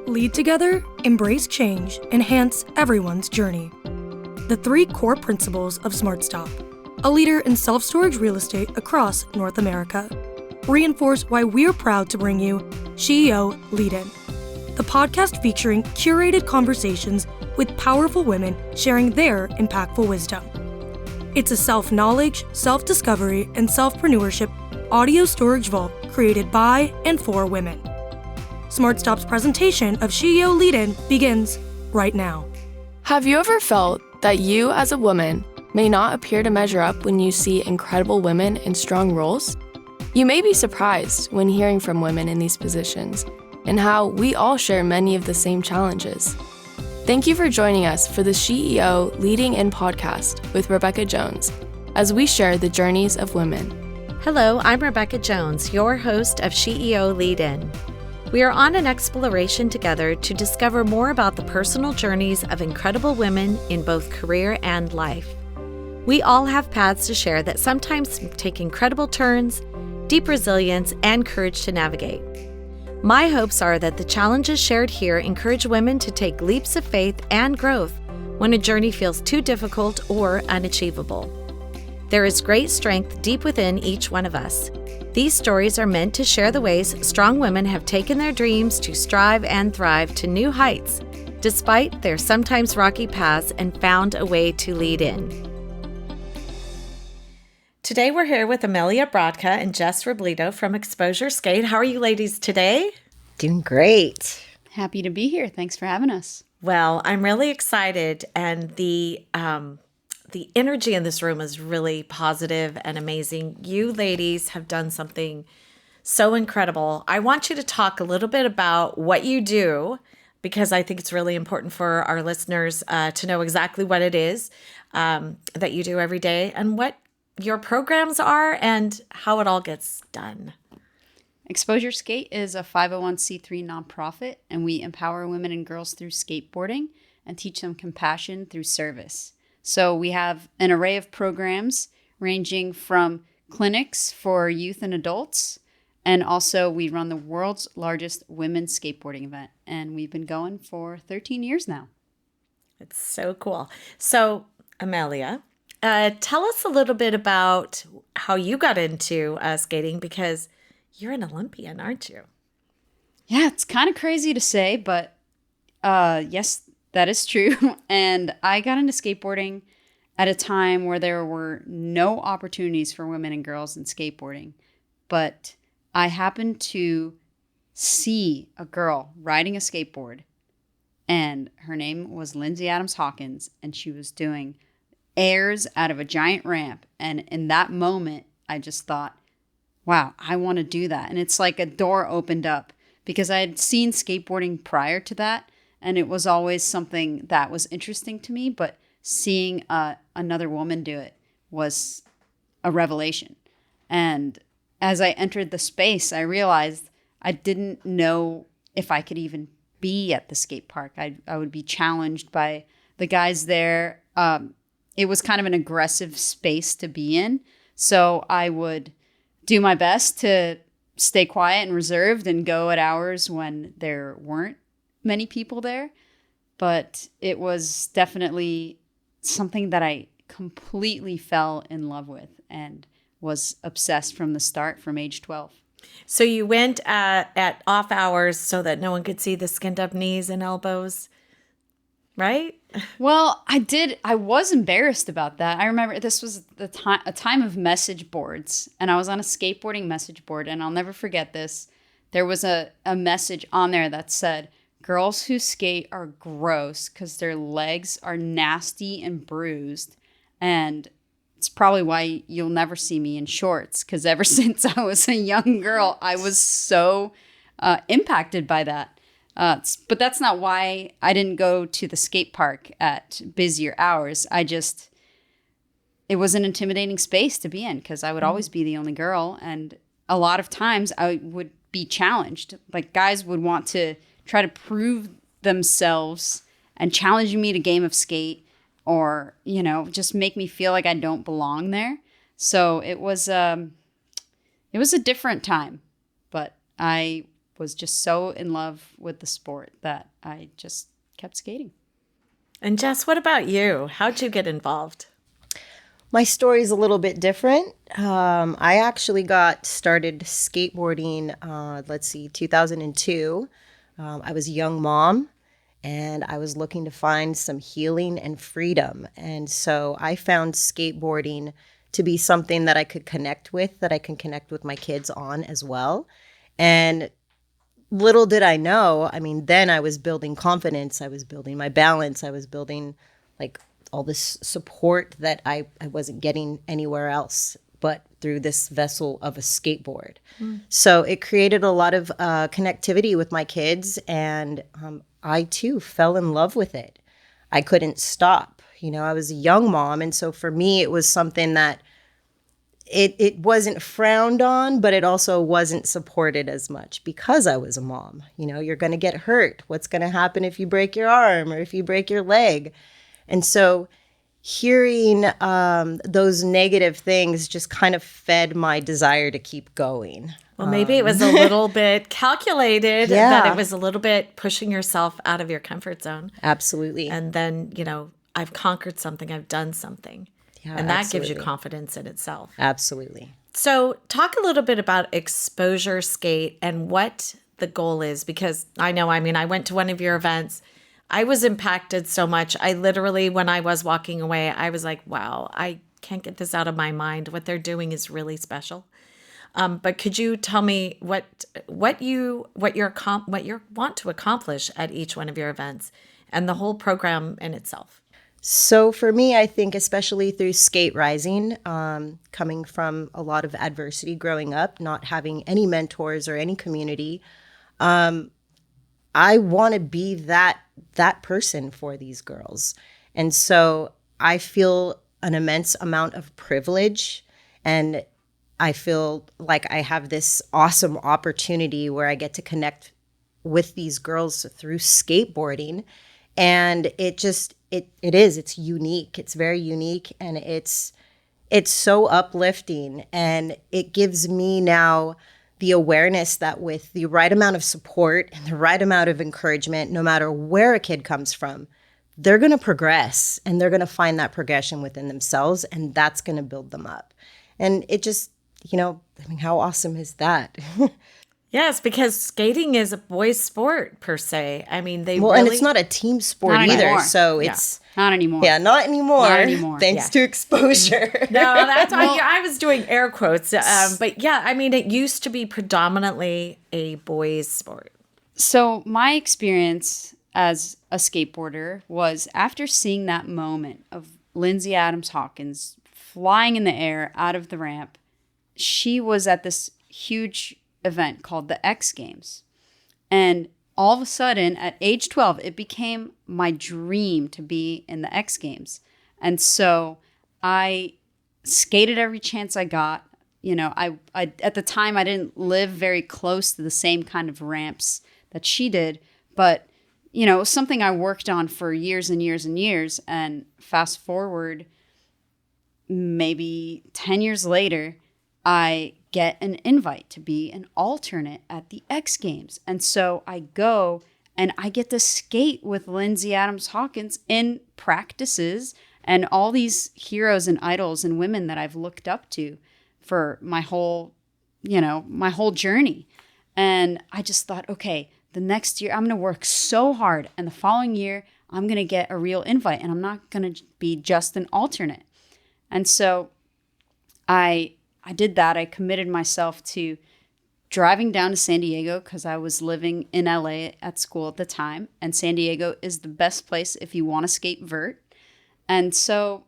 Lead together, embrace change, enhance everyone's journey. The 3 core principles of SmartStop, a leader in self-storage real estate across North America, reinforce why we're proud to bring you SheEO Lead-In, the podcast featuring curated conversations with powerful women sharing their impactful wisdom. It's a self-knowledge, self-discovery, and self-preneurship audio storage vault created by and for women. SmartStop's presentation of SheEO Lead-In begins right now. Have you ever felt that you as a woman may not appear to measure up when you see incredible women in strong roles? You may be surprised when hearing from women in these positions and how we all share many of the same challenges. Thank you for joining us for the SheEO Leading-In podcast with Rebecca Jones as we share the journeys of women. Hello, I'm Rebecca Jones, your host of SheEO Lead-In. We are on an exploration together to discover more about the personal journeys of incredible women in both career and life. We all have paths to share that sometimes take incredible turns, deep resilience, and courage to navigate. My hopes are that the challenges shared here encourage women to take leaps of faith and growth when a journey feels too difficult or unachievable. There is great strength deep within each one of us. These stories are meant to share the ways strong women have taken their dreams to strive and thrive to new heights, despite their sometimes rocky paths, and found a way to lead in. Today we're here with Amelia and Jess from Exposure Skate. How are you ladies today? Doing great. Happy to be here. Thanks for having us. Well, I'm really excited, and the energy in this room is really positive and amazing. You ladies have done something so incredible. I want you to talk a little bit about what you do, because I think it's really important for our listeners to know exactly what it is that you do every day and what your programs are and how it all gets done. Exposure Skate is a 501c3 nonprofit, and we empower women and girls through skateboarding and teach them compassion through service. So we have an array of programs ranging from clinics for youth and adults, and also we run the world's largest women's skateboarding event, and we've been going for 13 years now. It's so cool. So, Amelia, tell us a little bit about how you got into skating, because you're an Olympian, aren't you? Yeah, it's kind of crazy to say, but yes, that is true. And I got into skateboarding at a time where there were no opportunities for women and girls in skateboarding. But I happened to see a girl riding a skateboard, and her name was Lindsay Adams Hawkins, and she was doing airs out of a giant ramp. And in that moment, I just thought, wow, I want to do that. And it's like a door opened up, because I had seen skateboarding prior to that, and it was always something that was interesting to me, but seeing another woman do it was a revelation. And as I entered the space, I realized I didn't know if I could even be at the skate park. I would be challenged by the guys there. It was kind of an aggressive space to be in. So I would do my best to stay quiet and reserved and go at hours when there weren't many people there. But it was definitely something that I completely fell in love with and was obsessed from the start, from age 12. So you went at off hours so that no one could see the skinned up knees and elbows, right? Well, I was embarrassed about that. I remember this was a time of message boards, and I was on a skateboarding message board, and I'll never forget this. There was a message on there that said, "Girls who skate are gross because their legs are nasty and bruised." And it's probably why you'll never see me in shorts, because ever since I was a young girl, I was so impacted by that. But that's not why I didn't go to the skate park at busier hours. It was an intimidating space to be in, because I would always be the only girl. And a lot of times I would be challenged. Like, guys would want to try to prove themselves and challenge me to game of skate, or, just make me feel like I don't belong there. So it was a different time, but I was just so in love with the sport that I just kept skating. And Jess, what about you? How'd you get involved? My story's a little bit different. I actually got started skateboarding, 2002. I was a young mom, and I was looking to find some healing and freedom. And so I found skateboarding to be something that I could connect with, that I can connect with my kids on as well. And little did I know, I mean, then I was building confidence, I was building my balance, I was building like all this support that I wasn't getting anywhere else but through this vessel of a skateboard. So it created a lot of connectivity with my kids, and I too fell in love with it. I couldn't stop. You know, I was a young mom, and so for me, it was something that it wasn't frowned on, but it also wasn't supported as much because I was a mom. You know, you're going to get hurt. What's going to happen if you break your arm or if you break your leg? And so hearing those negative things just kind of fed my desire to keep going. Well, maybe it was a little bit calculated, Yeah. that it was a little bit pushing yourself out of your comfort zone. Absolutely. And then, you know, I've conquered something, I've done something. Yeah, and that gives you absolutely. confidence in itself. Absolutely. So talk a little bit about exposure skate and what the goal is, because I know, I mean, I went to one of your events. I was impacted so much. I literally, when I was walking away, I was like, wow, I can't get this out of my mind. What they're doing is really special. But could you tell me what you want to accomplish at each one of your events and the whole program in itself? So for me, I think especially through skate rising, coming from a lot of adversity growing up, not having any mentors or any community, I want to be that person for these girls. And so I feel an immense amount of privilege, and I feel like I have this awesome opportunity where I get to connect with these girls through skateboarding. And it's unique. It's very unique, and it's so uplifting, and it gives me now the awareness that with the right amount of support and the right amount of encouragement, no matter where a kid comes from, they're going to progress, and they're going to find that progression within themselves, and that's going to build them up. And it just, you know, I mean, how awesome is that? Yes, because skating is a boys' sport per se. I mean, and it's not a team sport Not either. anymore. So Yeah. it's Not anymore. not anymore. Not anymore. Thanks to exposure. No, that's I was doing air quotes. But yeah, I mean, it used to be predominantly a boys' sport. So my experience as a skateboarder was after seeing that moment of Lindsay Adams Hawkins flying in the air out of the ramp, she was at this huge event called the X Games. And all of a sudden, at age 12, it became my dream to be in the X Games. And so I skated every chance I got. You know, I at the time, I didn't live very close to the same kind of ramps that she did. But, you know, it was something I worked on for years and years and years. And fast forward, maybe 10 years later, I get an invite to be an alternate at the X Games. And so I go and I get to skate with Lindsay Adams Hawkins in practices and all these heroes and idols and women that I've looked up to for my whole journey. And I just thought, okay, the next year I'm going to work so hard. And the following year I'm going to get a real invite, and I'm not going to be just an alternate. And so I did that. I committed myself to driving down to San Diego because I was living in LA at school at the time. And San Diego is the best place if you want to skate vert. And so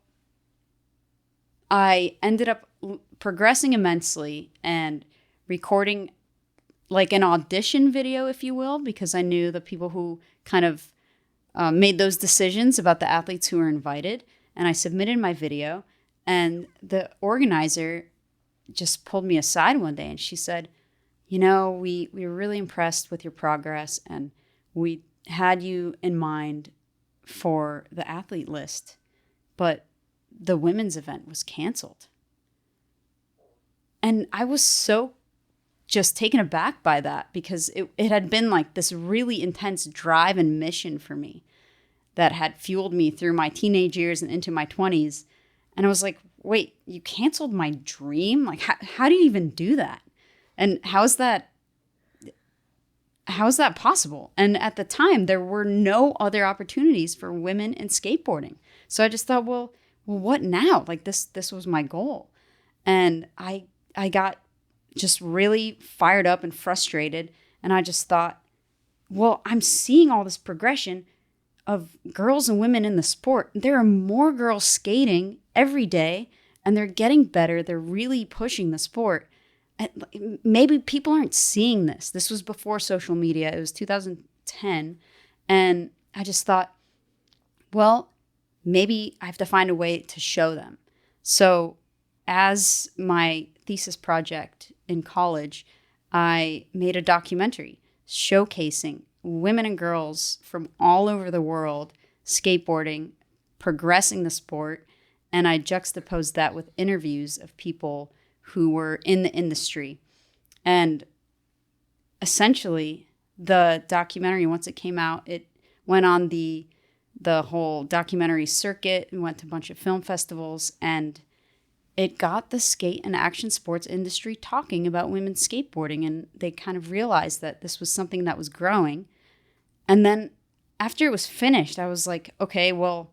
I ended up progressing immensely and recording like an audition video, if you will, because I knew the people who kind of made those decisions about the athletes who were invited. And I submitted my video, and the organizer just pulled me aside one day and she said, you know, we were really impressed with your progress, and we had you in mind for the athlete list, but the women's event was canceled. And I was so just taken aback by that, because it had been like this really intense drive and mission for me that had fueled me through my teenage years and into my 20s. And I was like, wait, you canceled my dream? Like, how do you even do that? And how is that possible? And at the time, there were no other opportunities for women in skateboarding. So I just thought, well, what now? Like, this was my goal. And I got just really fired up and frustrated. And I just thought, well, I'm seeing all this progression of girls and women in the sport. There are more girls skating every day, and they're getting better. They're really pushing the sport. And maybe people aren't seeing this. This was before social media. It was 2010. And I just thought, well, maybe I have to find a way to show them. So as my thesis project in college, I made a documentary showcasing women and girls from all over the world skateboarding, progressing the sport. And I juxtaposed that with interviews of people who were in the industry. And essentially, the documentary, once it came out, it went on the whole documentary circuit. We went to a bunch of film festivals, and it got the skate and action sports industry talking about women's skateboarding. And they kind of realized that this was something that was growing. And then after it was finished, I was like, okay, well,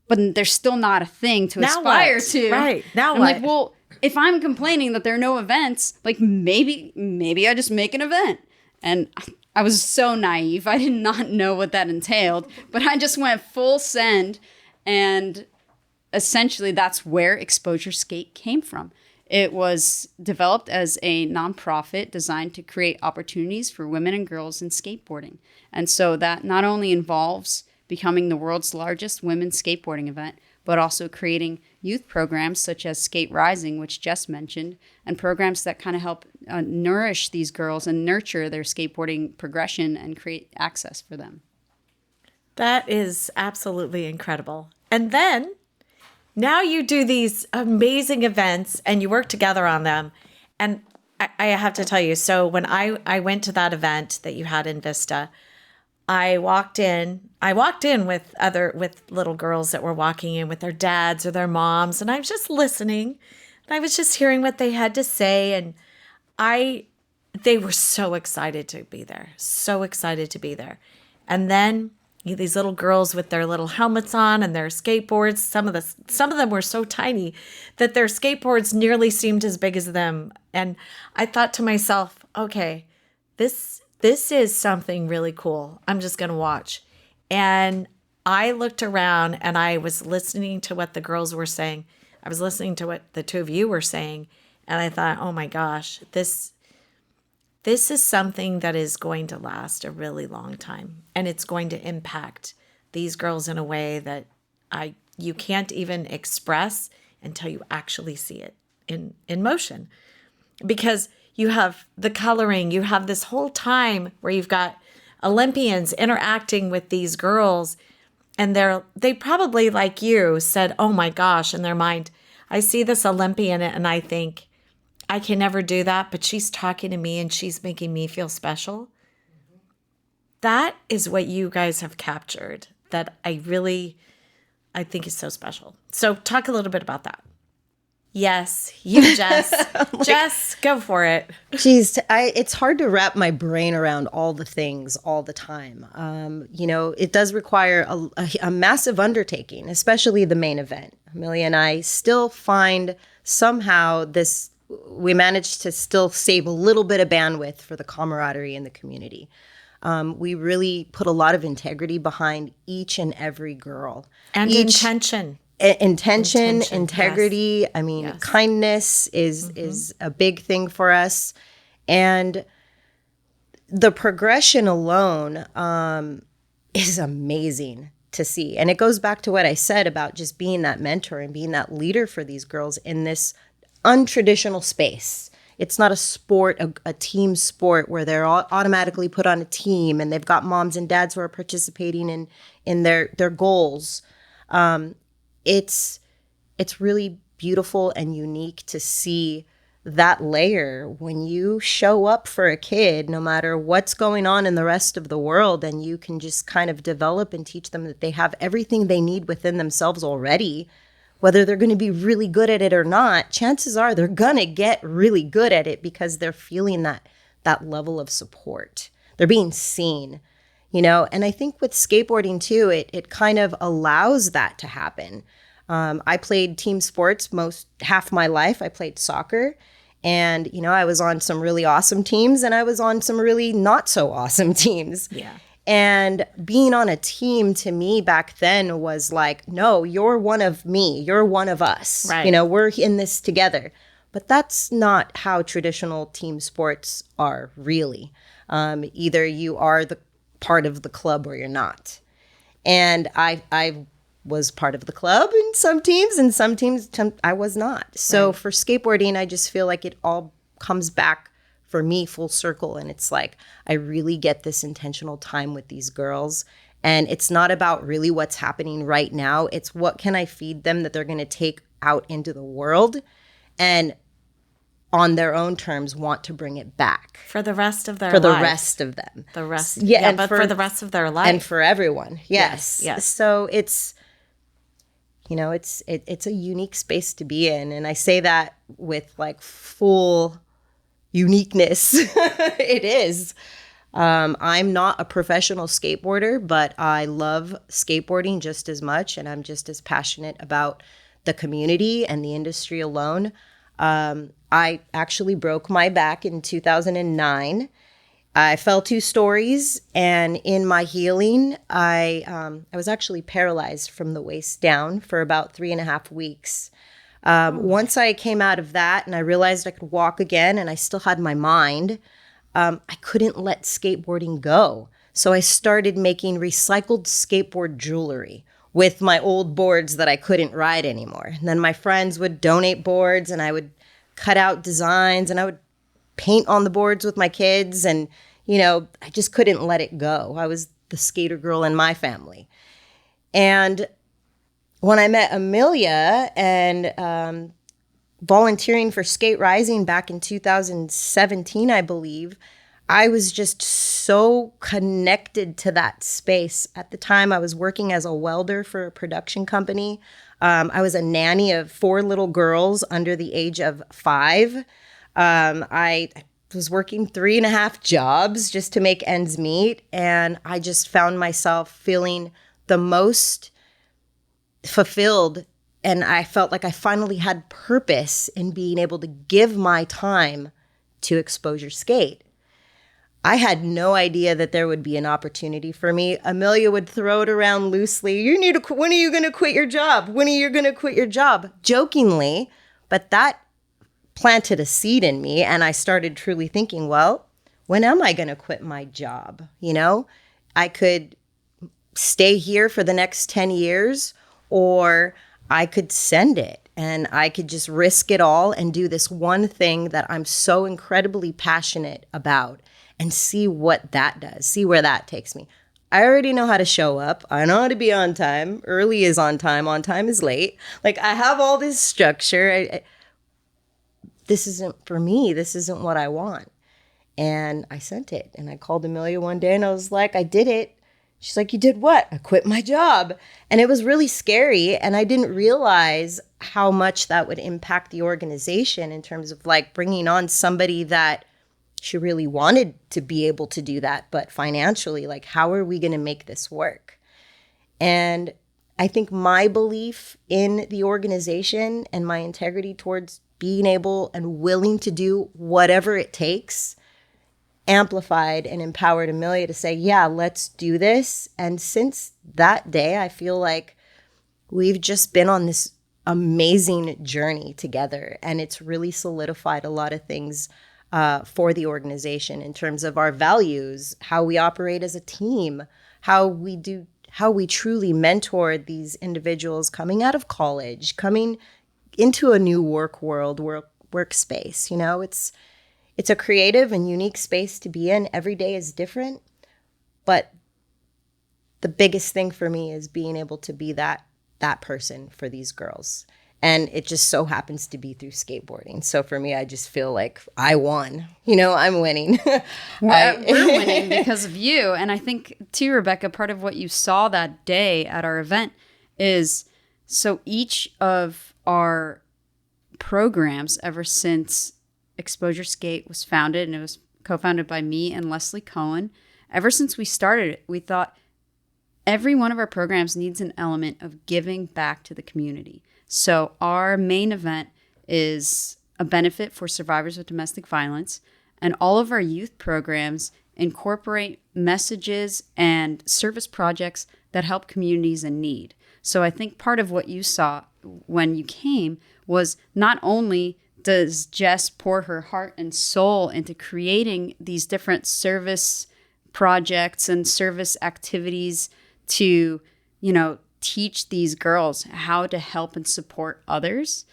but there's still not a thing to aspire to. Right. Now I'm what? like, well, if I'm complaining that there are no events, like maybe I just make an event. And I was so naive. I did not know what that entailed, but I just went full send. And essentially that's where Exposure Skate came from. It was developed as a nonprofit designed to create opportunities for women and girls in skateboarding. And so that not only involves becoming the world's largest women's skateboarding event, but also creating youth programs such as Skate Rising, which Jess mentioned, and programs that kind of help nourish these girls and nurture their skateboarding progression and create access for them. That is absolutely incredible. And then now you do these amazing events and you work together on them. And I have to tell you, so when I went to that event that you had in Vista, I walked in with little girls that were walking in with their dads or their moms, and I was just listening, and I was just hearing what they had to say, and they were so excited to be there, And then these little girls with their little helmets on and their skateboards, some of them were so tiny that their skateboards nearly seemed as big as them. And I thought to myself, okay, this is something really cool. I'm just going to watch. And I looked around and I was listening to what the girls were saying. I was listening to what the two of you were saying. And I thought, oh my gosh, this is something that is going to last a really long time. And it's going to impact these girls in a way that you can't even express until you actually see it in motion. Because you have the coloring, you have this whole time where you've got Olympians interacting with these girls, and they probably, like you, said, oh my gosh, in their mind, I see this Olympian and I think, I can never do that, but she's talking to me and she's making me feel special. Mm-hmm. That is what you guys have captured that I think is so special. So talk a little bit about that. Yes, you, Jess. Jess, go for it. Geez, it's hard to wrap my brain around all the things all the time. It does require a massive undertaking, especially the main event. Amelia and I still find somehow we managed to still save a little bit of bandwidth for the camaraderie in the community. We really put a lot of integrity behind each and every girl. And intention. Intention, integrity. Yes. I mean, yes. Kindness is a big thing for us. And the progression alone is amazing to see. And it goes back to what I said about just being that mentor and being that leader for these girls in this untraditional space. It's not a sport, a team sport where they're all automatically put on a team and they've got moms and dads who are participating in their goals. It's really beautiful and unique to see that layer, when you show up for a kid, no matter what's going on in the rest of the world, and you can just kind of develop and teach them that they have everything they need within themselves already, whether they're going to be really good at it or not, chances are they're going to get really good at it because they're feeling that level of support. They're being seen, and I think with skateboarding too, it kind of allows that to happen. I played team sports half my life. I played soccer. And, I was on some really awesome teams and I was on some really not so awesome teams. Yeah. And being on a team to me back then was like, no, you're one of me. You're one of us. Right. We're in this together. But that's not how traditional team sports are really. Either you are the part of the club or you're not. And I was part of the club in some teams, and some teams I was not. So for skateboarding, I just feel like it all comes back for me full circle. And it's like, I really get this intentional time with these girls. And it's not about really what's happening right now. It's what can I feed them that they're going to take out into the world and on their own terms want to bring it back. For the rest of their For the life. rest of them. But for the rest of their life. And for everyone. Yes. Yes. So it's, it's a unique space to be in. And I say that with like full uniqueness. It is. I'm not a professional skateboarder, but I love skateboarding just as much. And I'm just as passionate about the community and the industry alone. I actually broke my back in 2009. I fell 2 stories, and in my healing, I was actually paralyzed from the waist down for about 3.5 weeks. Once I came out of that and I realized I could walk again and I still had my mind, I couldn't let skateboarding go. So I started making recycled skateboard jewelry with my old boards that I couldn't ride anymore. And then my friends would donate boards and I would cut out designs and I would paint on the boards with my kids. And, I just couldn't let it go. I was the skater girl in my family. And when I met Amelia and volunteering for Skate Rising back in 2017, I believe, I was just so connected to that space. At the time, I was working as a welder for a production company. I was a nanny of 4 little girls under the age of 5. I was working 3.5 jobs just to make ends meet. And I just found myself feeling the most fulfilled. And I felt like I finally had purpose in being able to give my time to Exposure Skate. I had no idea that there would be an opportunity for me. Amelia would throw it around loosely. When are you going to quit your job? When are you going to quit your job? Jokingly, but that planted a seed in me. And I started truly thinking, well, when am I going to quit my job? I could stay here for the next 10 years, or I could send it and I could just risk it all and do this one thing that I'm so incredibly passionate about and see what that does, see where that takes me. I already know how to show up. I know how to be on time. Early is on time is late. Like, I have all this structure. This isn't for me. This isn't what I want. And I sent it. And I called Amelia one day and I was like, I did it. She's like, you did what? I quit my job. And it was really scary. And I didn't realize how much that would impact the organization in terms of like bringing on somebody that she really wanted to be able to do that. But financially, like, how are we going to make this work? And I think my belief in the organization and my integrity towards being able and willing to do whatever it takes amplified and empowered Amelia to say, yeah, let's do this. And since that day, I feel like we've just been on this amazing journey together. And it's really solidified a lot of things for the organization in terms of our values, how we operate as a team, how we truly mentor these individuals coming out of college, coming into a new workspace. It's a creative and unique space to be in. Every day is different, but the biggest thing for me is being able to be that person for these girls And it just so happens to be through skateboarding. So for me, I just feel like I won. I'm winning. We're winning because of you. And I think, too, Rebecca, part of what you saw that day at our event is, so each of our programs ever since Exposure Skate was founded, and it was co-founded by me and Leslie Cohen, ever since we started it, we thought every one of our programs needs an element of giving back to the community. So our main event is a benefit for survivors of domestic violence, and all of our youth programs incorporate messages and service projects that help communities in need. So I think part of what you saw when you came was not only does Jess pour her heart and soul into creating these different service projects and service activities to, teach these girls how to help and support others,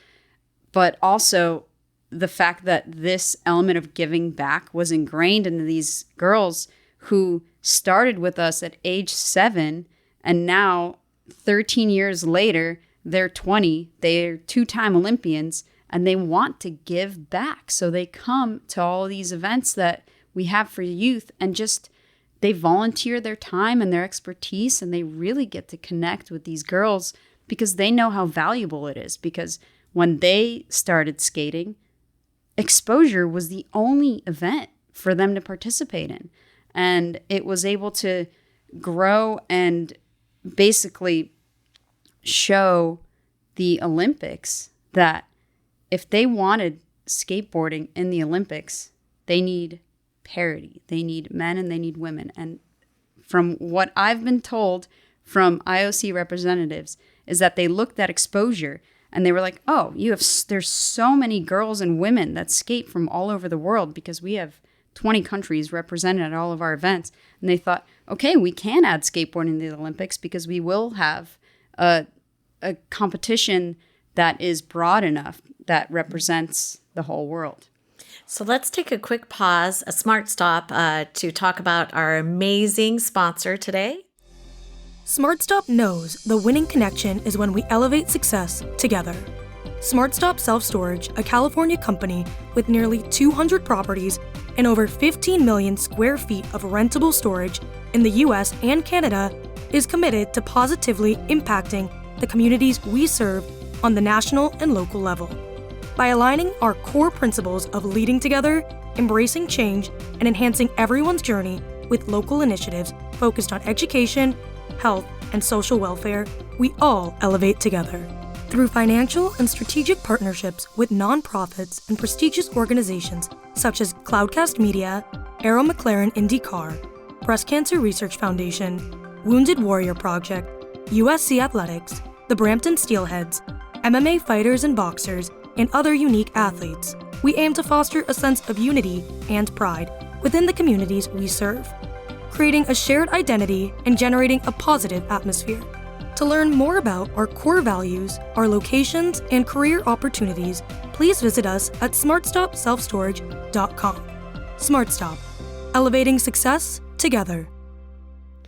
but also the fact that this element of giving back was ingrained into these girls who started with us at age 7, and now 13 years later, they're 20, they're 2-time Olympians, and they want to give back. So they come to all these events that we have for youth and just they volunteer their time and their expertise, and they really get to connect with these girls because they know how valuable it is. Because when they started skating, Exposure was the only event for them to participate in. And it was able to grow and basically show the Olympics that if they wanted skateboarding in the Olympics, they need parity. They need men and they need women. And from what I've been told from IOC representatives is that they looked at Exposure and they were like, oh, there's so many girls and women that skate from all over the world because we have 20 countries represented at all of our events. And they thought, okay, we can add skateboarding to the Olympics because we will have a competition that is broad enough that represents the whole world. So let's take a quick pause, a smart stop, to talk about our amazing sponsor today. SmartStop knows the winning connection is when we elevate success together. SmartStop Self Storage, a California company with nearly 200 properties and over 15 million square feet of rentable storage in the US and Canada, is committed to positively impacting the communities we serve on the national and local level. By aligning our core principles of leading together, embracing change, and enhancing everyone's journey with local initiatives focused on education, health, and social welfare, we all elevate together. Through financial and strategic partnerships with nonprofits and prestigious organizations such as Cloudcast Media, Arrow McLaren IndyCar, Breast Cancer Research Foundation, Wounded Warrior Project, USC Athletics, the Brampton Steelheads, MMA fighters and boxers, and other unique athletes, we aim to foster a sense of unity and pride within the communities we serve, creating a shared identity and generating a positive atmosphere. To learn more about our core values, our locations, and career opportunities, please visit us at smartstopselfstorage.com. SmartStop, elevating success together.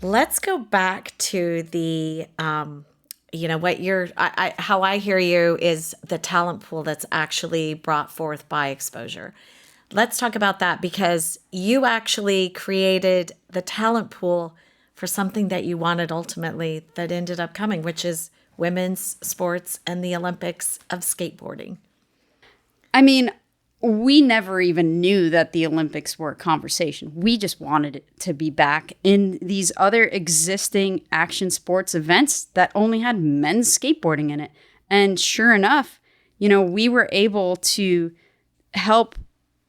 Let's go back to the, how I hear you is the talent pool that's actually brought forth by Exposure. Let's talk about that because you actually created the talent pool for something that you wanted ultimately that ended up coming, which is women's sports and the Olympics of skateboarding. I mean, we never even knew that the Olympics were a conversation. We just wanted it to be back in these other existing action sports events that only had men's skateboarding in it. And sure enough, we were able to help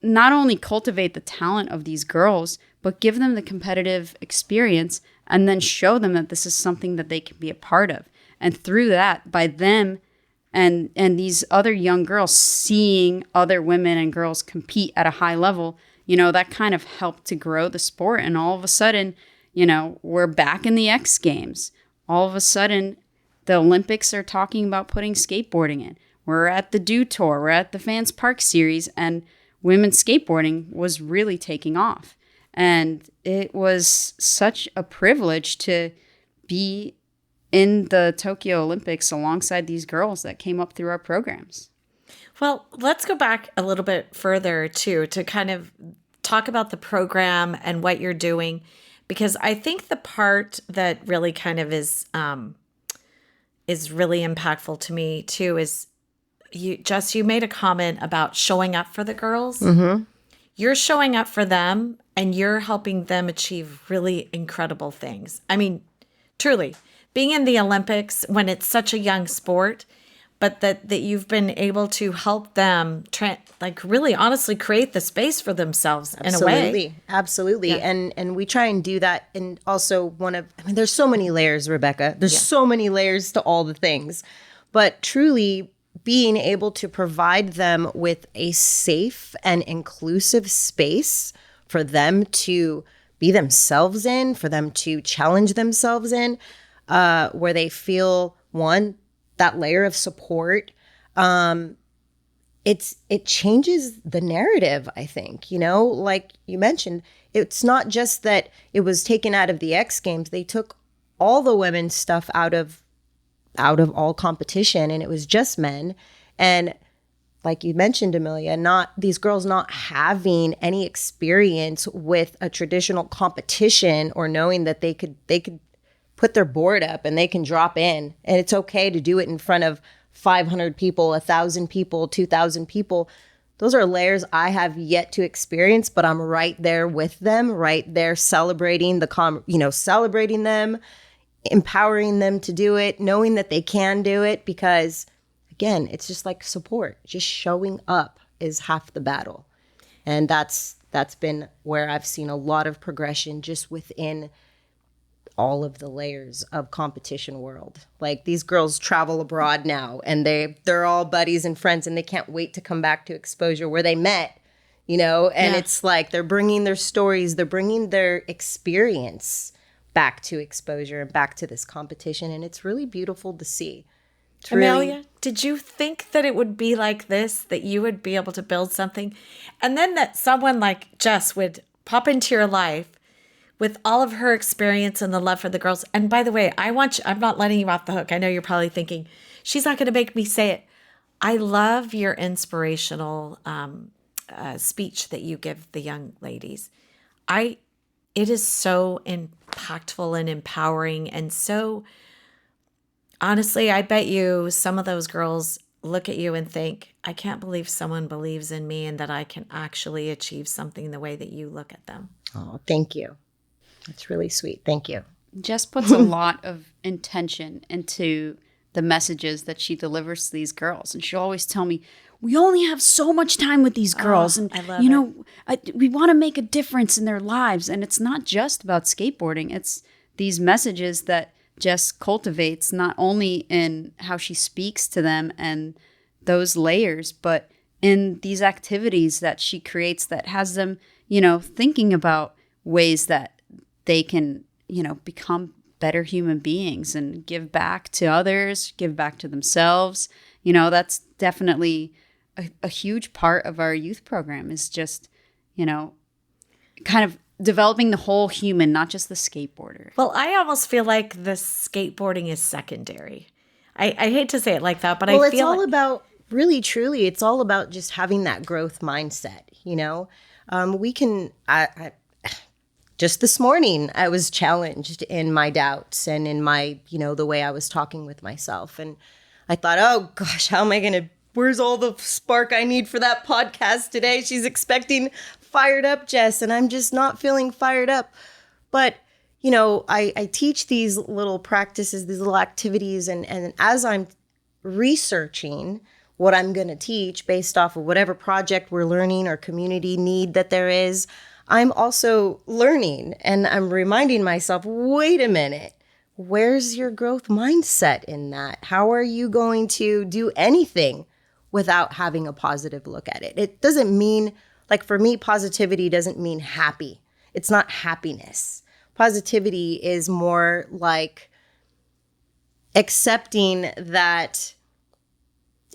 not only cultivate the talent of these girls, but give them the competitive experience and then show them that this is something that they can be a part of. And through that, by them and these other young girls seeing other women and girls compete at a high level, that kind of helped to grow the sport. And all of a sudden, we're back in the X Games. All of a sudden, the Olympics are talking about putting skateboarding in. We're at the Do Tour. We're at the Fans Park Series. And women's skateboarding was really taking off. And it was such a privilege to be in the Tokyo Olympics alongside these girls that came up through our programs. Well, let's go back a little bit further too, to kind of talk about the program and what you're doing, because I think the part that really kind of is really impactful to me too is you made a comment about showing up for the girls. Mm-hmm. You're showing up for them and you're helping them achieve really incredible things. I mean, truly, being in the Olympics when it's such a young sport, but that you've been able to help them really honestly create the space for themselves in a way. Absolutely. Yeah. And we try and do that. And also there's so many layers, Rebecca. There's so many layers to all the things. But truly being able to provide them with a safe and inclusive space for them to be themselves in, for them to challenge themselves in, where they feel, one, that layer of support, it changes the narrative, I think. Like you mentioned, it's not just that it was taken out of the X Games. They took all the women's stuff out of all competition, and it was just men. And like you mentioned, Amelia, these girls not having any experience with a traditional competition, or knowing that they could put their board up and they can drop in, and it's okay to do it in front of 500 people, 1,000 people, 2,000 people. Those are layers I have yet to experience, but I'm right there with them, right there celebrating celebrating them, empowering them to do it, knowing that they can do it, because again, it's just like support. Just showing up is half the battle. And that's been where I've seen a lot of progression just within all of the layers of competition world. Like, these girls travel abroad now, and they're all buddies and friends, and they can't wait to come back to exposure where they met, and it's like they're bringing their stories, they're bringing their experience back to exposure and back to this competition. And it's really beautiful to see. Amelia, did you think that it would be like this, that you would be able to build something, and then that someone like Jess would pop into your life with all of her experience and the love for the girls? And by the way, I'm not letting you off the hook. I know you're probably thinking, she's not going to make me say it. I love your inspirational speech that you give the young ladies. It is so impactful and empowering, and so honestly, I bet you some of those girls look at you and think, I can't believe someone believes in me and that I can actually achieve something the way that you look at them. Oh, thank you. That's really sweet. Thank you. Jess puts a lot of intention into the messages that she delivers to these girls. And she'll always tell me, we only have so much time with these girls. And, I love we want to make a difference in their lives. And it's not just about skateboarding. It's these messages that Jess cultivates, not only in how she speaks to them and those layers, but in these activities that she creates that has them, thinking about ways that they can, become better human beings and give back to others, give back to themselves. That's definitely a huge part of our youth program, is just, kind of developing the whole human, not just the skateboarder. Well, I almost feel like the skateboarding is secondary. I hate to say it like that, but well, I feel it's all about, really, truly, it's all about just having that growth mindset, we can, just this morning, I was challenged in my doubts and in my, the way I was talking with myself. And I thought, oh gosh, where's all the spark I need for that podcast today? She's expecting fired up Jess, and I'm just not feeling fired up. But, I teach these little practices, these little activities, and as I'm researching what I'm going to teach based off of whatever project we're learning or community need that there is, I'm also learning, and I'm reminding myself, wait a minute, where's your growth mindset in that? How are you going to do anything without having a positive look at it? It doesn't mean, like, for me, positivity doesn't mean happy. It's not happiness. Positivity is more like accepting that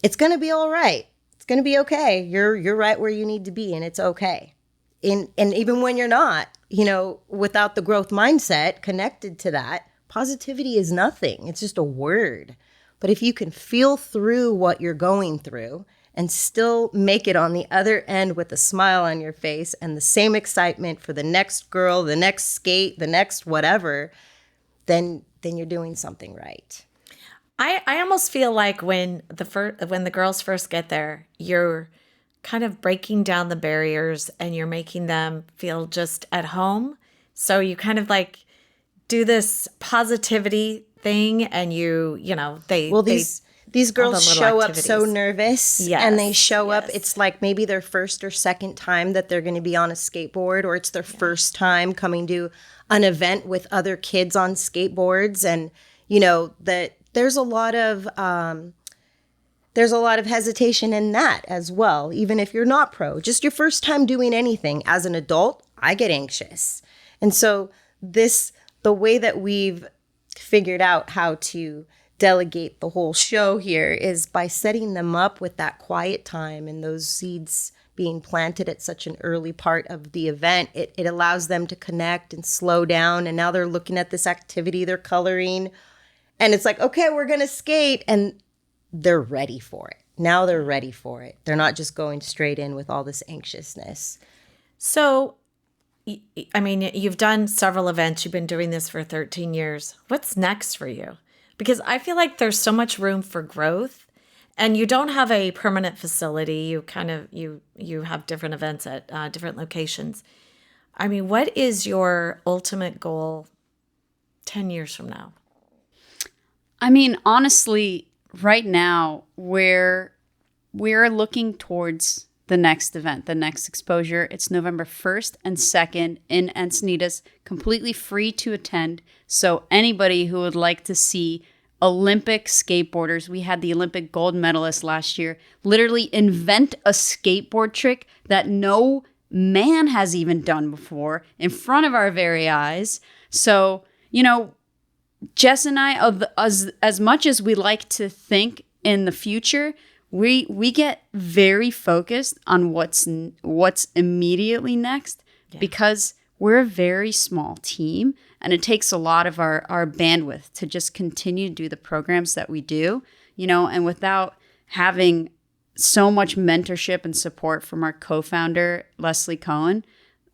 it's going to be all right. It's going to be okay. You're right where you need to be, and it's okay. And even when you're not, without the growth mindset connected to that, positivity is nothing. It's just a word. But if you can feel through what you're going through and still make it on the other end with a smile on your face and the same excitement for the next girl, the next skate, the next whatever, then you're doing something right. I almost feel like when the girls first get there, you're kind of breaking down the barriers and you're making them feel just at home. So you kind of like do this positivity thing, and these girls show up so nervous, and they show up. It's like maybe their first or second time that they're going to be on a skateboard, or it's their first time coming to an event with other kids on skateboards, and that there's a lot of hesitation in that as well. Even if you're not pro, just your first time doing anything as an adult, I get anxious, and so the way that we've figured out how to delegate the whole show here is by setting them up with that quiet time and those seeds being planted at such an early part of the event. It allows them to connect and slow down. And now they're looking at this activity, they're coloring, and it's like, okay, we're going to skate. And they're ready for it. Now they're ready for it. They're not just going straight in with all this anxiousness. So, I mean, you've done several events. You've been doing this for 13 years. What's next for you? Because I feel like there's so much room for growth, and you don't have a permanent facility. You have different events at different locations. I mean, what is your ultimate goal 10 years from now? I mean, honestly, right now we're looking towards the next event, the next exposure. It's November 1st and 2nd in Encinitas, completely free to attend. So anybody who would like to see Olympic skateboarders, we had the Olympic gold medalist last year, literally invent a skateboard trick that no man has even done before in front of our very eyes. So, Jess and I, as much as we like to think in the future, we get very focused on what's immediately next, because we're a very small team, and it takes a lot of our bandwidth to just continue to do the programs that we do, and without having so much mentorship and support from our co-founder, Leslie Cohen,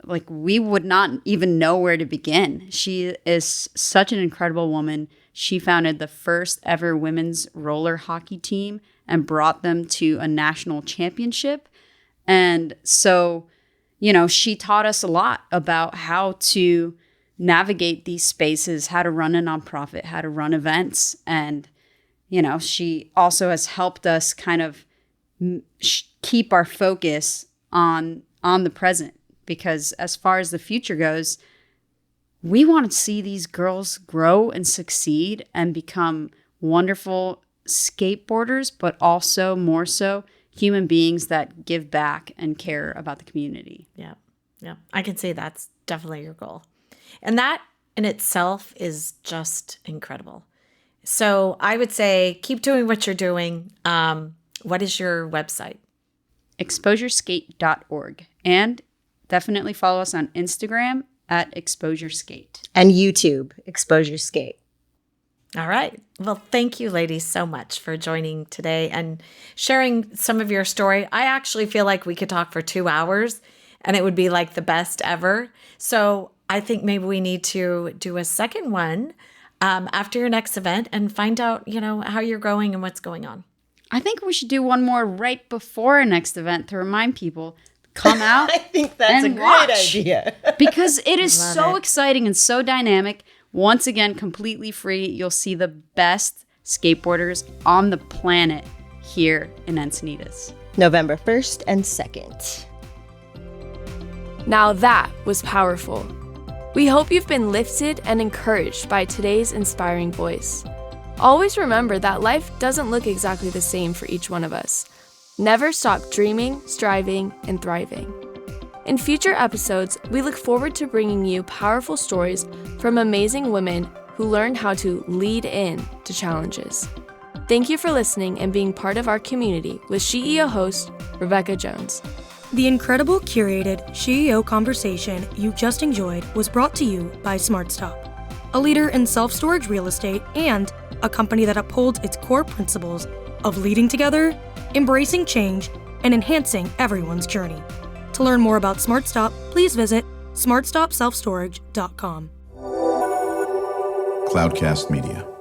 like we would not even know where to begin. She is such an incredible woman. She founded the first ever women's roller hockey team and brought them to a national championship. And so, she taught us a lot about how to navigate these spaces, how to run a nonprofit, how to run events. And, she also has helped us kind of keep our focus on the present, because as far as the future goes, we want to see these girls grow and succeed and become wonderful skateboarders, but also more so human beings that give back and care about the community. Yeah. I can see that's definitely your goal. And that in itself is just incredible. So I would say keep doing what you're doing. What is your website? exposureskate.org. And definitely follow us on Instagram at exposureskate. And YouTube, Exposure Skate. All right. Well, thank you, ladies, so much for joining today and sharing some of your story. I actually feel like we could talk for 2 hours and it would be like the best ever. So I think maybe we need to do a second one after your next event and find out, how you're growing and what's going on. I think we should do one more right before our next event to remind people, come out. I think that's a great idea. Because it is so exciting and so dynamic. Once again, completely free. You'll see the best skateboarders on the planet here in Encinitas. November 1st and 2nd. Now that was powerful. We hope you've been lifted and encouraged by today's inspiring voice. Always remember that life doesn't look exactly the same for each one of us. Never stop dreaming, striving, and thriving. In future episodes, we look forward to bringing you powerful stories from amazing women who learned how to lead in to challenges. Thank you for listening and being part of our community with SheEO host, Rebecca Jones. The incredible curated SheEO conversation you just enjoyed was brought to you by SmartStop. a leader in self-storage real estate, and a company that upholds its core principles of leading together, embracing change, and enhancing everyone's journey. To learn more about SmartStop, please visit smartstopselfstorage.com. Cloudcast Media.